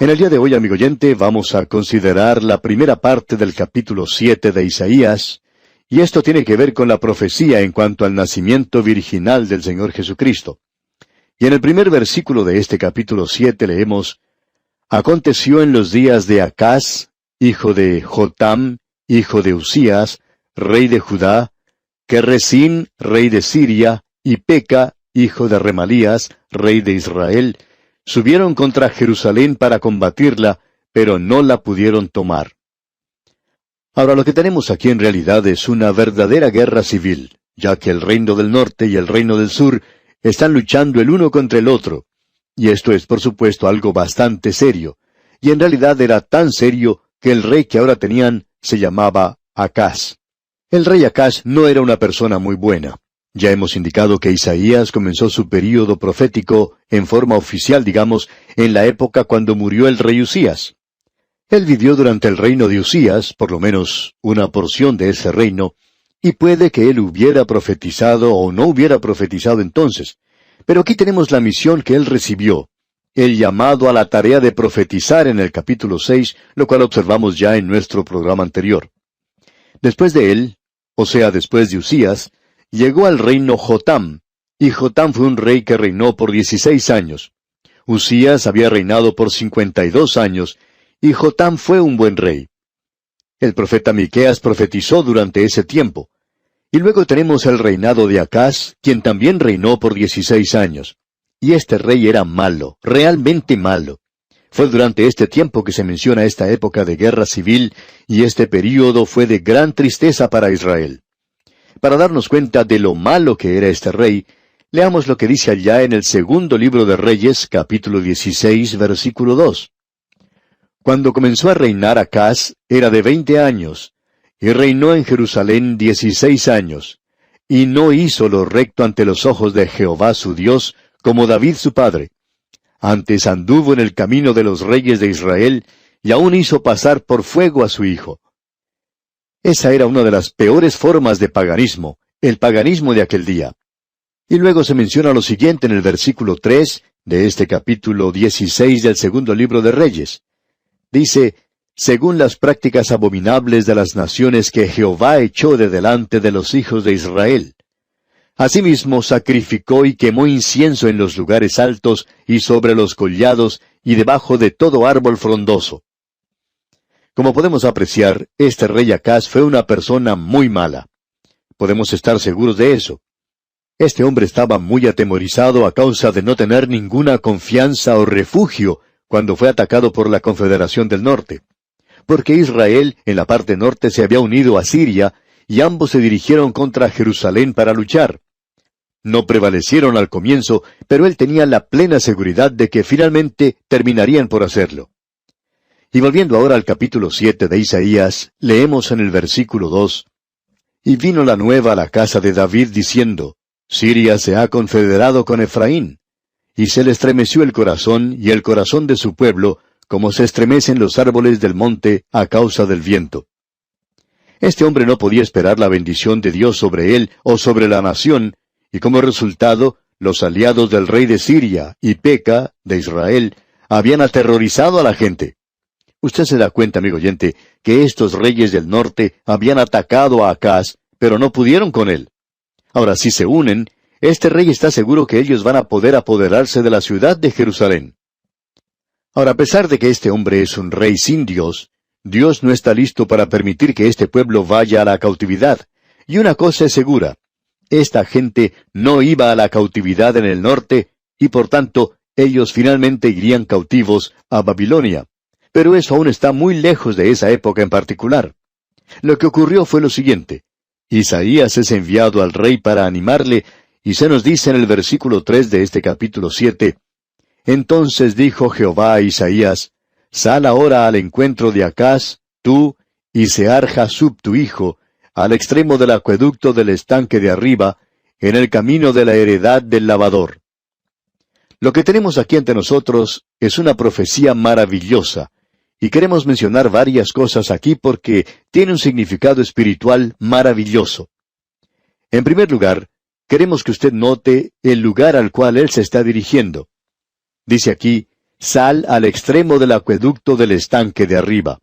En el día de hoy, amigo oyente, vamos a considerar la primera parte del capítulo 7 de Isaías, y esto tiene que ver con la profecía en cuanto al nacimiento virginal del Señor Jesucristo. Y en el primer versículo de este capítulo 7 leemos: Aconteció en los días de Acaz, hijo de Jotam, hijo de Usías, rey de Judá, que Resín, rey de Siria, y Peca, hijo de Remalías, rey de Israel, subieron contra Jerusalén para combatirla, pero no la pudieron tomar. Ahora, lo que tenemos aquí en realidad es una verdadera guerra civil, ya que el reino del norte y el reino del sur están luchando el uno contra el otro. Y esto es, por supuesto, algo bastante serio. Y en realidad era tan serio que el rey que ahora tenían se llamaba Acaz. El rey Acaz no era una persona muy buena. Ya hemos indicado que Isaías comenzó su período profético en forma oficial, digamos, en la época cuando murió el rey Usías. Él vivió durante el reino de Usías, por lo menos una porción de ese reino, y puede que él hubiera profetizado o no hubiera profetizado entonces. Pero aquí tenemos la misión que él recibió, el llamado a la tarea de profetizar en el capítulo 6, lo cual observamos ya en nuestro programa anterior. Después de él, o sea, después de Usías, llegó al reino Jotam, y Jotam fue un rey que reinó por 16 años. Usías había reinado por 52 años, y Jotam fue un buen rey. El profeta Miqueas profetizó durante ese tiempo. Y luego tenemos el reinado de Acaz, quien también reinó por 16 años. Y este rey era malo, realmente malo. Fue durante este tiempo que se menciona esta época de guerra civil, y este período fue de gran tristeza para Israel. Para darnos cuenta de lo malo que era este rey, leamos lo que dice allá en el segundo libro de Reyes, capítulo 16, versículo 2. Cuando comenzó a reinar Acaz, era de 20 años, y reinó en Jerusalén 16 años, y no hizo lo recto ante los ojos de Jehová su Dios, como David su padre. Antes anduvo en el camino de los reyes de Israel, y aún hizo pasar por fuego a su hijo. Esa era una de las peores formas de paganismo, el paganismo de aquel día. Y luego se menciona lo siguiente en el versículo 3 de este capítulo 16 del segundo libro de Reyes. Dice: según las prácticas abominables de las naciones que Jehová echó de delante de los hijos de Israel. Asimismo sacrificó y quemó incienso en los lugares altos y sobre los collados y debajo de todo árbol frondoso. Como podemos apreciar, este rey Acaz fue una persona muy mala. Podemos estar seguros de eso. Este hombre estaba muy atemorizado a causa de no tener ninguna confianza o refugio cuando fue atacado por la Confederación del Norte. Porque Israel, en la parte norte, se había unido a Siria, y ambos se dirigieron contra Jerusalén para luchar. No prevalecieron al comienzo, pero él tenía la plena seguridad de que finalmente terminarían por hacerlo. Y volviendo ahora al capítulo 7 de Isaías, leemos en el versículo 2, Y vino la nueva a la casa de David diciendo, Siria se ha confederado con Efraín. Y se le estremeció el corazón y el corazón de su pueblo, como se estremecen los árboles del monte a causa del viento. Este hombre no podía esperar la bendición de Dios sobre él o sobre la nación, y como resultado, los aliados del rey de Siria y Peca, de Israel, habían aterrorizado a la gente. Usted se da cuenta, amigo oyente, que estos reyes del norte habían atacado a Acaz, pero no pudieron con él. Ahora, si se unen, este rey está seguro que ellos van a poder apoderarse de la ciudad de Jerusalén. Ahora, a pesar de que este hombre es un rey sin Dios, Dios no está listo para permitir que este pueblo vaya a la cautividad. Y una cosa es segura, esta gente no iba a la cautividad en el norte, y por tanto, ellos finalmente irían cautivos a Babilonia. Pero eso aún está muy lejos de esa época en particular. Lo que ocurrió fue lo siguiente. Isaías es enviado al rey para animarle, y se nos dice en el versículo 3 de este capítulo 7, Entonces dijo Jehová a Isaías, Sal ahora al encuentro de Acaz, tú, y Sear-Jasub tu hijo, al extremo del acueducto del estanque de arriba, en el camino de la heredad del lavador. Lo que tenemos aquí ante nosotros es una profecía maravillosa, y queremos mencionar varias cosas aquí porque tiene un significado espiritual maravilloso. En primer lugar, queremos que usted note el lugar al cual él se está dirigiendo. Dice aquí, sal al extremo del acueducto del estanque de arriba.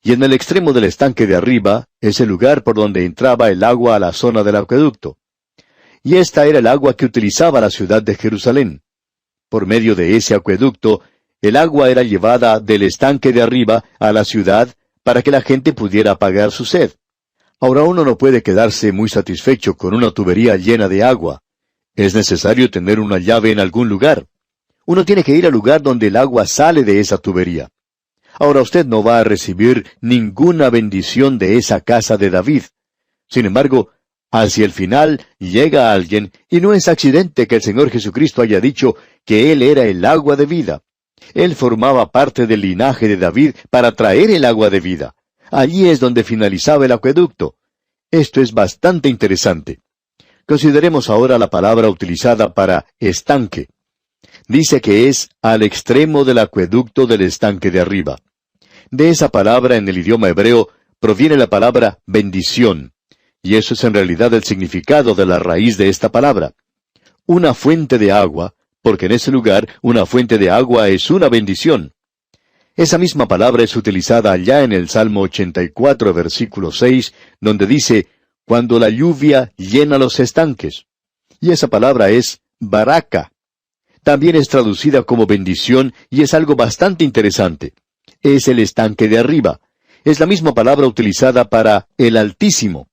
Y en el extremo del estanque de arriba es el lugar por donde entraba el agua a la zona del acueducto. Y esta era el agua que utilizaba la ciudad de Jerusalén. Por medio de ese acueducto, el agua era llevada del estanque de arriba a la ciudad para que la gente pudiera apagar su sed. Ahora uno no puede quedarse muy satisfecho con una tubería llena de agua. Es necesario tener una llave en algún lugar. Uno tiene que ir al lugar donde el agua sale de esa tubería. Ahora usted no va a recibir ninguna bendición de esa casa de David. Sin embargo, hacia el final llega alguien, y no es accidente que el Señor Jesucristo haya dicho que Él era el agua de vida. Él formaba parte del linaje de David para traer el agua de vida. Allí es donde finalizaba el acueducto. Esto es bastante interesante. Consideremos ahora la palabra utilizada para estanque. Dice que es al extremo del acueducto del estanque de arriba. De esa palabra en el idioma hebreo proviene la palabra bendición, y eso es en realidad el significado de la raíz de esta palabra. Una fuente de agua, porque en ese lugar una fuente de agua es una bendición. Esa misma palabra es utilizada allá en el Salmo 84, versículo 6, donde dice, cuando la lluvia llena los estanques. Y esa palabra es baraka. También es traducida como bendición y es algo bastante interesante. Es el estanque de arriba. Es la misma palabra utilizada para el Altísimo.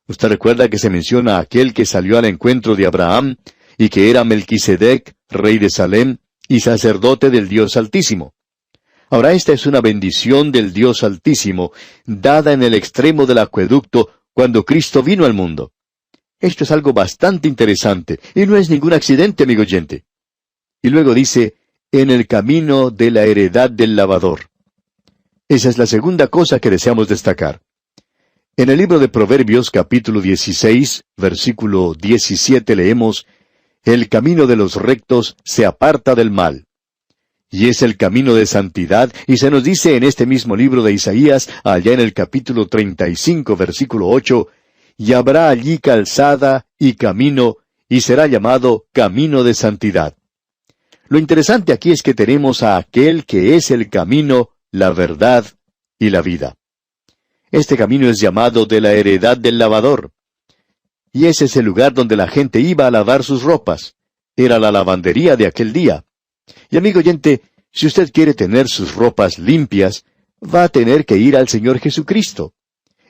Usted recuerda que se menciona a aquel que salió al encuentro de Abraham y que era Melquisedec, rey de Salem y sacerdote del Dios Altísimo. Ahora esta es una bendición del Dios Altísimo, dada en el extremo del acueducto cuando Cristo vino al mundo. Esto es algo bastante interesante, y no es ningún accidente, amigo oyente. Y luego dice, en el camino de la heredad del lavador. Esa es la segunda cosa que deseamos destacar. En el libro de Proverbios, capítulo 16, versículo 17, leemos, el camino de los rectos se aparta del mal. Y es el camino de santidad, y se nos dice en este mismo libro de Isaías, allá en el capítulo 35, versículo 8, y habrá allí calzada y camino, y será llamado camino de santidad. Lo interesante aquí es que tenemos a aquel que es el camino, la verdad y la vida. Este camino es llamado de la heredad del lavador. Y ese es el lugar donde la gente iba a lavar sus ropas. Era la lavandería de aquel día. Y amigo oyente, si usted quiere tener sus ropas limpias, va a tener que ir al Señor Jesucristo.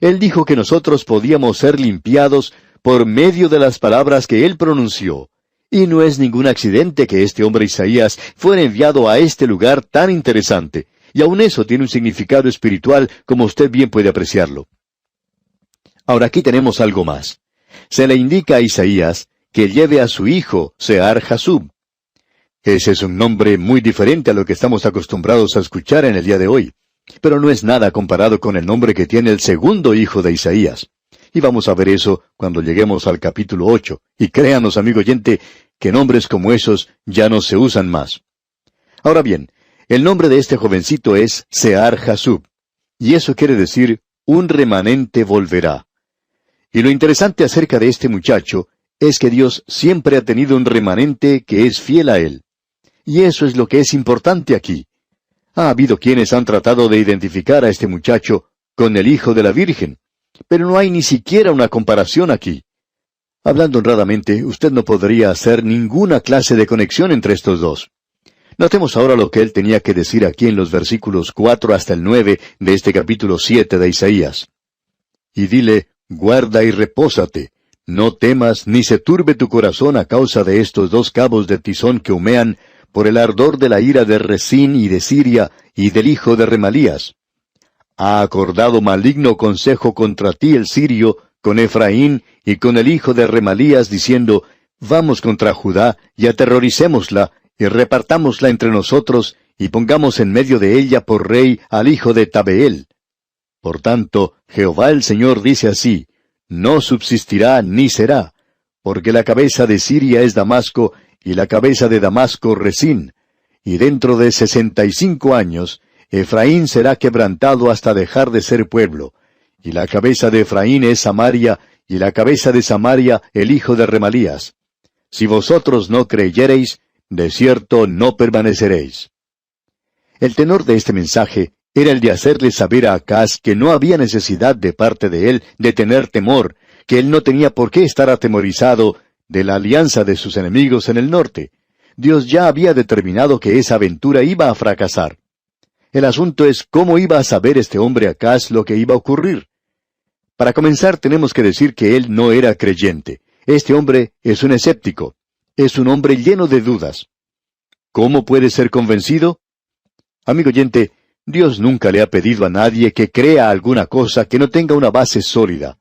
Él dijo que nosotros podíamos ser limpiados por medio de las palabras que Él pronunció. Y no es ningún accidente que este hombre Isaías fuera enviado a este lugar tan interesante. Y aun eso tiene un significado espiritual, como usted bien puede apreciarlo. Ahora aquí tenemos algo más. Se le indica a Isaías que lleve a su hijo, Sear-Jasub. Ese es un nombre muy diferente a lo que estamos acostumbrados a escuchar en el día de hoy. Pero no es nada comparado con el nombre que tiene el segundo hijo de Isaías. Y vamos a ver eso cuando lleguemos al capítulo 8. Y créanos, amigo oyente, que nombres como esos ya no se usan más. Ahora bien, el nombre de este jovencito es Sear-Jasub. Y eso quiere decir, un remanente volverá. Y lo interesante acerca de este muchacho es que Dios siempre ha tenido un remanente que es fiel a Él. Y eso es lo que es importante aquí. Ha habido quienes han tratado de identificar a este muchacho con el hijo de la Virgen, pero no hay ni siquiera una comparación aquí. Hablando honradamente, usted no podría hacer ninguna clase de conexión entre estos dos. Notemos ahora lo que él tenía que decir aquí en los versículos 4 hasta el 9 de este capítulo 7 de Isaías. Y dile, guarda y repósate, no temas ni se turbe tu corazón a causa de estos dos cabos de tizón que humean, por el ardor de la ira de Resín y de Siria y del hijo de Remalías. Ha acordado maligno consejo contra ti el sirio, con Efraín y con el hijo de Remalías, diciendo, vamos contra Judá y aterroricémosla, y repartámosla entre nosotros, y pongamos en medio de ella por rey al hijo de Tabeel. Por tanto, Jehová el Señor dice así, no subsistirá ni será, porque la cabeza de Siria es Damasco, y la cabeza de Damasco Resín, y dentro de 65 años, Efraín será quebrantado hasta dejar de ser pueblo, y la cabeza de Efraín es Samaria, y la cabeza de Samaria el hijo de Remalías. Si vosotros no creyereis, de cierto no permaneceréis. El tenor de este mensaje era el de hacerle saber a Acaz que no había necesidad de parte de él de tener temor, que él no tenía por qué estar atemorizado de la alianza de sus enemigos en el norte. Dios ya había determinado que esa aventura iba a fracasar. El asunto es cómo iba a saber este hombre Acaz lo que iba a ocurrir. Para comenzar tenemos que decir que él no era creyente. Este hombre es un escéptico. Es un hombre lleno de dudas. ¿Cómo puede ser convencido? Amigo oyente, Dios nunca le ha pedido a nadie que crea alguna cosa que no tenga una base sólida.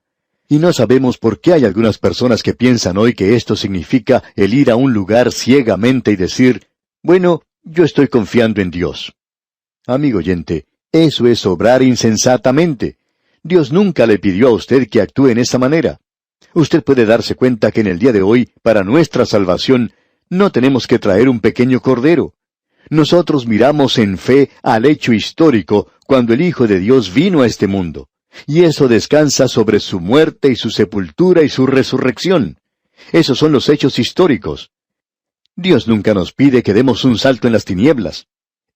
Y no sabemos por qué hay algunas personas que piensan hoy que esto significa el ir a un lugar ciegamente y decir, bueno, yo estoy confiando en Dios. Amigo oyente, eso es obrar insensatamente. Dios nunca le pidió a usted que actúe en esa manera. Usted puede darse cuenta que en el día de hoy, para nuestra salvación, no tenemos que traer un pequeño cordero. Nosotros miramos en fe al hecho histórico cuando el Hijo de Dios vino a este mundo. Y eso descansa sobre su muerte y su sepultura y su resurrección. Esos son los hechos históricos. Dios nunca nos pide que demos un salto en las tinieblas.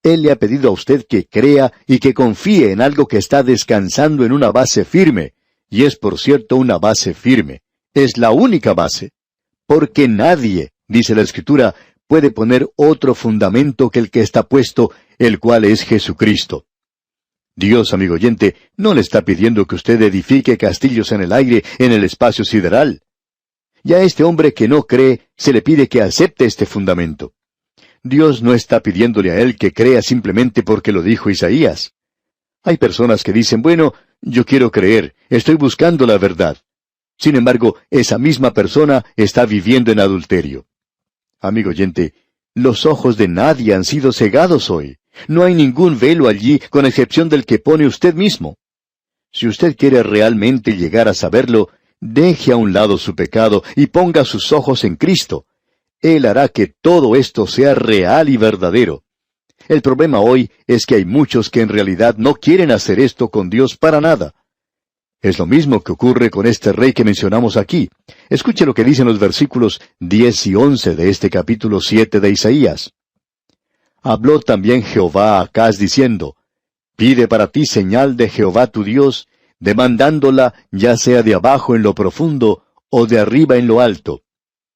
Él le ha pedido a usted que crea y que confíe en algo que está descansando en una base firme. Y es, por cierto, una base firme. Es la única base. Porque nadie, dice la Escritura, puede poner otro fundamento que el que está puesto, el cual es Jesucristo. Dios, amigo oyente, no le está pidiendo que usted edifique castillos en el aire, en el espacio sideral. Y a este hombre que no cree, se le pide que acepte este fundamento. Dios no está pidiéndole a él que crea simplemente porque lo dijo Isaías. Hay personas que dicen, bueno, yo quiero creer, estoy buscando la verdad. Sin embargo, esa misma persona está viviendo en adulterio. Amigo oyente, los ojos de nadie han sido cegados hoy. No hay ningún velo allí, con excepción del que pone usted mismo. Si usted quiere realmente llegar a saberlo, deje a un lado su pecado y ponga sus ojos en Cristo. Él hará que todo esto sea real y verdadero. El problema hoy es que hay muchos que en realidad no quieren hacer esto con Dios para nada. Es lo mismo que ocurre con este rey que mencionamos aquí. Escuche lo que dicen los versículos 10 y 11 de este capítulo 7 de Isaías. Habló también Jehová a Acaz diciendo, pide para ti señal de Jehová tu Dios, demandándola ya sea de abajo en lo profundo o de arriba en lo alto.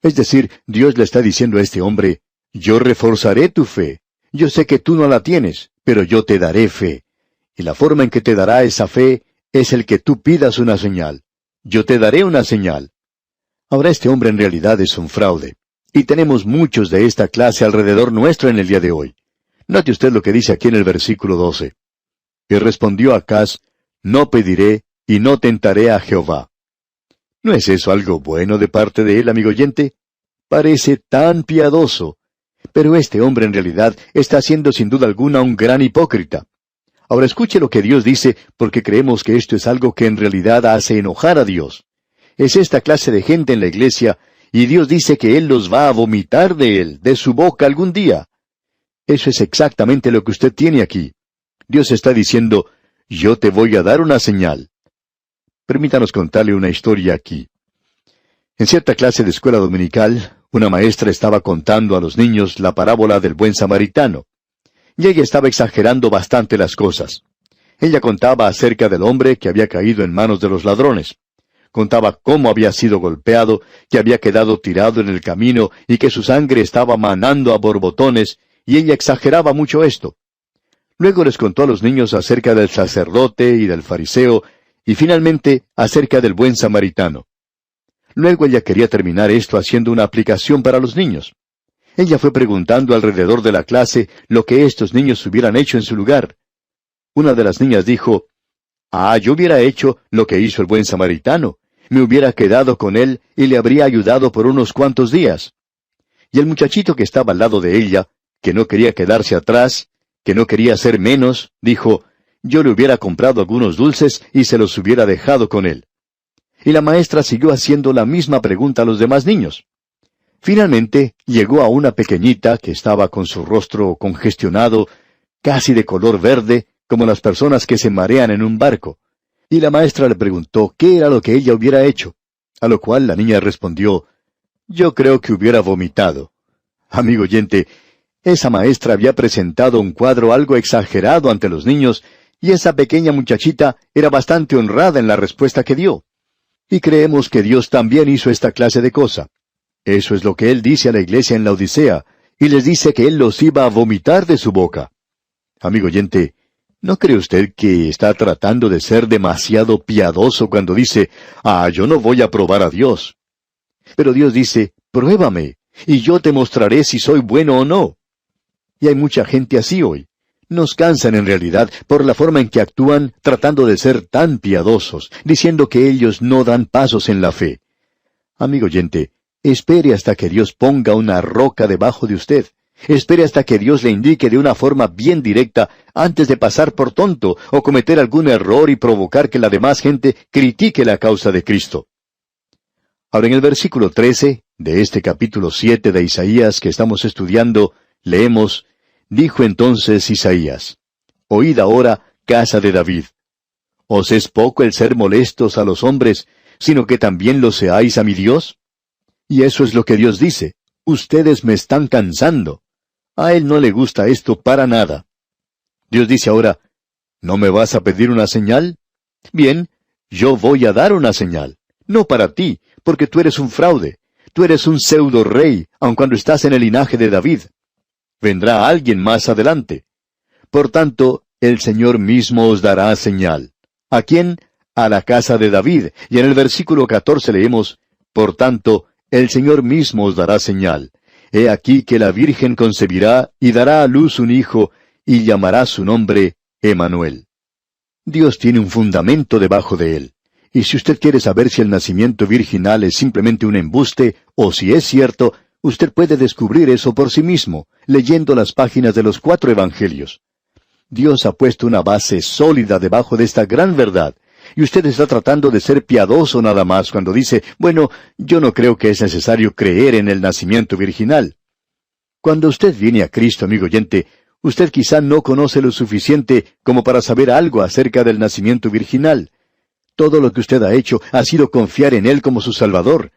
Es decir, Dios le está diciendo a este hombre, yo reforzaré tu fe. Yo sé que tú no la tienes, pero yo te daré fe. Y la forma en que te dará esa fe es el que tú pidas una señal. Yo te daré una señal. Ahora este hombre en realidad es un fraude. Y tenemos muchos de esta clase alrededor nuestro en el día de hoy. Note usted lo que dice aquí en el versículo 12. Y respondió Acaz, no pediré y no tentaré a Jehová. ¿No es eso algo bueno de parte de él, amigo oyente? Parece tan piadoso. Pero este hombre en realidad está siendo sin duda alguna un gran hipócrita. Ahora escuche lo que Dios dice, porque creemos que esto es algo que en realidad hace enojar a Dios. Es esta clase de gente en la iglesia, y Dios dice que Él los va a vomitar de Él, de su boca algún día. Eso es exactamente lo que usted tiene aquí. Dios está diciendo, yo te voy a dar una señal. Permítanos contarle una historia aquí. En cierta clase de escuela dominical, una maestra estaba contando a los niños la parábola del buen samaritano. Y ella estaba exagerando bastante las cosas. Ella contaba acerca del hombre que había caído en manos de los ladrones. Contaba cómo había sido golpeado, que había quedado tirado en el camino y que su sangre estaba manando a borbotones, y ella exageraba mucho esto. Luego les contó a los niños acerca del sacerdote y del fariseo, y finalmente acerca del buen samaritano. Luego ella quería terminar esto haciendo una aplicación para los niños. Ella fue preguntando alrededor de la clase lo que estos niños hubieran hecho en su lugar. Una de las niñas dijo, yo hubiera hecho lo que hizo el buen samaritano. Me hubiera quedado con él y le habría ayudado por unos cuantos días. Y el muchachito que estaba al lado de ella, que no quería quedarse atrás, que no quería ser menos, dijo, yo le hubiera comprado algunos dulces y se los hubiera dejado con él. Y la maestra siguió haciendo la misma pregunta a los demás niños. Finalmente llegó a una pequeñita que estaba con su rostro congestionado, casi de color verde, como las personas que se marean en un barco. Y la maestra le preguntó qué era lo que ella hubiera hecho, a lo cual la niña respondió, yo creo que hubiera vomitado. Amigo oyente, Esa maestra había presentado un cuadro algo exagerado ante los niños, y esa pequeña muchachita era bastante honrada en la respuesta que dio. Y creemos que Dios también hizo esta clase de cosa. Eso es lo que Él dice a la iglesia en la Odisea, y les dice que Él los iba a vomitar de su boca. Amigo oyente, ¿no cree usted que está tratando de ser demasiado piadoso cuando dice, yo no voy a probar a Dios? Pero Dios dice, pruébame, y yo te mostraré si soy bueno o no. Y hay mucha gente así hoy. Nos cansan en realidad por la forma en que actúan tratando de ser tan piadosos, diciendo que ellos no dan pasos en la fe. Amigo oyente, espere hasta que Dios ponga una roca debajo de usted. Espere hasta que Dios le indique de una forma bien directa antes de pasar por tonto o cometer algún error y provocar que la demás gente critique la causa de Cristo. Ahora en el versículo 13 de este capítulo 7 de Isaías que estamos estudiando, leemos, dijo entonces Isaías, oíd ahora, casa de David. ¿Os es poco el ser molestos a los hombres, sino que también lo seáis a mi Dios? Y eso es lo que Dios dice, ustedes me están cansando. A Él no le gusta esto para nada. Dios dice ahora, ¿no me vas a pedir una señal? Bien, yo voy a dar una señal. No para ti, porque tú eres un fraude. Tú eres un pseudo rey, aun cuando estás en el linaje de David. Vendrá alguien más adelante. Por tanto, el Señor mismo os dará señal. ¿A quién? A la casa de David. Y en el versículo 14 leemos, por tanto, el Señor mismo os dará señal. He aquí que la Virgen concebirá y dará a luz un hijo, y llamará su nombre Emmanuel. Dios tiene un fundamento debajo de él. Y si usted quiere saber si el nacimiento virginal es simplemente un embuste, o si es cierto, usted puede descubrir eso por sí mismo, leyendo las páginas de los 4 evangelios. Dios ha puesto una base sólida debajo de esta gran verdad, y usted está tratando de ser piadoso nada más cuando dice, bueno, yo no creo que es necesario creer en el nacimiento virginal. Cuando usted viene a Cristo, amigo oyente, usted quizá no conoce lo suficiente como para saber algo acerca del nacimiento virginal. Todo lo que usted ha hecho ha sido confiar en Él como su Salvador.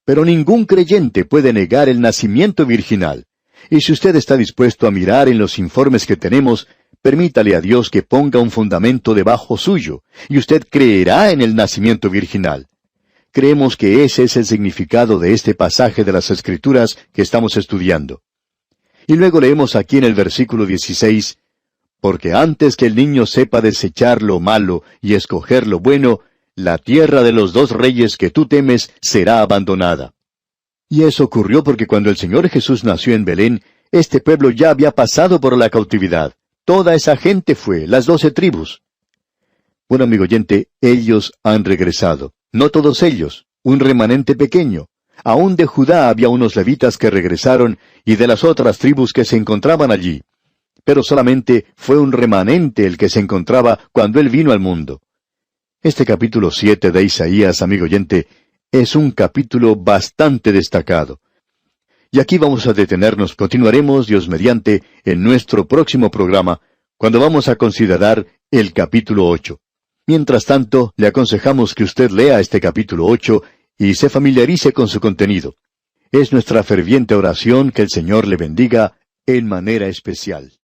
Pero ningún creyente puede negar el nacimiento virginal. Y si usted está dispuesto a mirar en los informes que tenemos, permítale a Dios que ponga un fundamento debajo suyo, y usted creerá en el nacimiento virginal. Creemos que ese es el significado de este pasaje de las Escrituras que estamos estudiando. Y luego leemos aquí en el versículo 16, porque antes que el niño sepa desechar lo malo y escoger lo bueno, la tierra de los 2 reyes que tú temes será abandonada. Y eso ocurrió porque cuando el Señor Jesús nació en Belén, este pueblo ya había pasado por la cautividad. Toda esa gente fue, las 12 tribus. Bueno, amigo oyente, ellos han regresado. No todos ellos, un remanente pequeño. Aún de Judá había unos levitas que regresaron y de las otras tribus que se encontraban allí. Pero solamente fue un remanente el que se encontraba cuando Él vino al mundo. Este capítulo 7 de Isaías, amigo oyente, es un capítulo bastante destacado. Y aquí vamos a detenernos. Continuaremos, Dios mediante, en nuestro próximo programa, cuando vamos a considerar el capítulo 8. Mientras tanto, le aconsejamos que usted lea este capítulo 8 y se familiarice con su contenido. Es nuestra ferviente oración que el Señor le bendiga en manera especial.